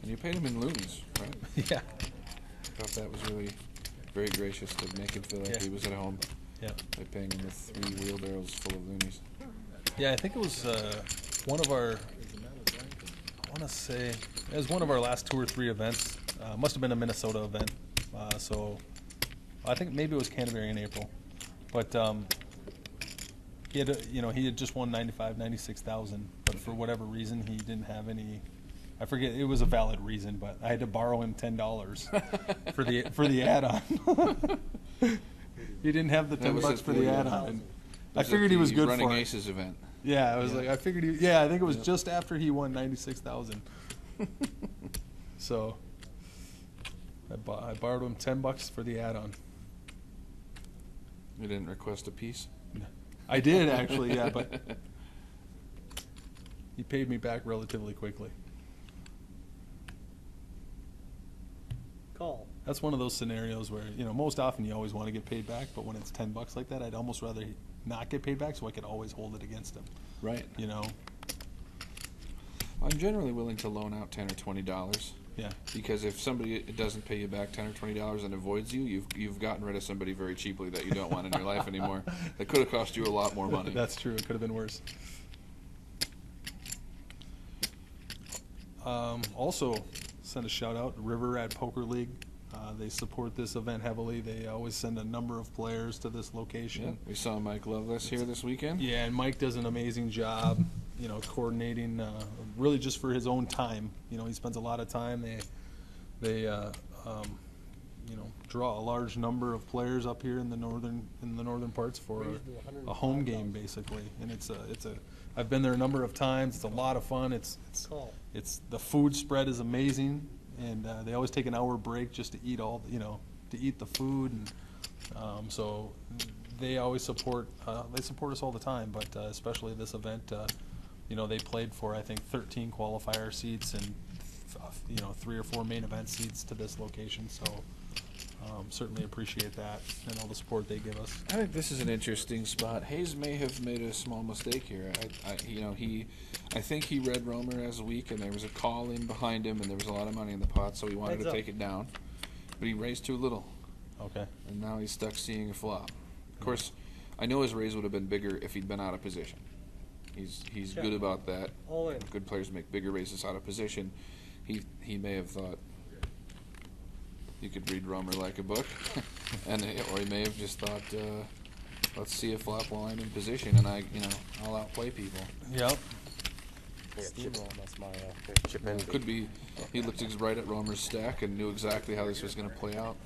And you paid him in loonies, right? Yeah. I thought that was really very gracious to make him feel like he was at home. Yeah. By paying him with 3 wheelbarrows full of loonies. Yeah, I think it was one of our, I want to say, it was one of our last 2 or 3 events. Must have been a Minnesota event. So I think maybe it was Canterbury in April. But he had, he had just won 96,000, but for whatever reason he didn't have any. I forget, it was a valid reason, but I had to borrow him $10 for the add-on. He didn't have the $10 for the add-on. I figured he was good for it. Running Aces event. Yeah, I was like, I figured he. Yeah, I think it was just after he won 96,000. So I borrowed him $10 for the add-on. You didn't request a piece? I did actually, yeah, but he paid me back relatively quickly. Call. That's one of those scenarios where, most often you always want to get paid back, but when it's $10 like that, I'd almost rather not get paid back so I could always hold it against him. Right. I'm generally willing to loan out $10 or $20. Yeah. Because if somebody doesn't pay you back $10 or $20 and avoids you, you've gotten rid of somebody very cheaply that you don't want in your life anymore. That could have cost you a lot more money. That's true. It could have been worse. Also, send a shout out, River Rat Poker League. They support this event heavily. They always send a number of players to this location. Yeah, we saw Mike Loveless here this weekend. Yeah, and Mike does an amazing job, coordinating really just for his own time. He spends a lot of time. They draw a large number of players up here in the northern parts for a home game basically, and it's a I've been there a number of times. It's a lot of fun. It's the food spread is amazing, and they always take an hour break just to eat to eat the food, and so they always support us all the time. But especially this event, they played for I think 13 qualifier seats and 3 or 4 main event seats to this location. So certainly appreciate that and all the support they give us. I think this is an interesting spot. Hayes may have made a small mistake here. I think he read Romer as weak, and there was a call in behind him, and there was a lot of money in the pot, so he wanted to take it down. But he raised too little. Okay. And now he's stuck seeing a flop. Of course, I know his raise would have been bigger if he'd been out of position. He's good about that. All in. Good players make bigger raises out of position. He may have thought you could read Romer like a book, or he may have just thought, let's see a flop while I'm in position, and I'll outplay people. Yep. Steamroll, that's my chip in. Could be he looked right at Romer's stack and knew exactly how this was going to play out.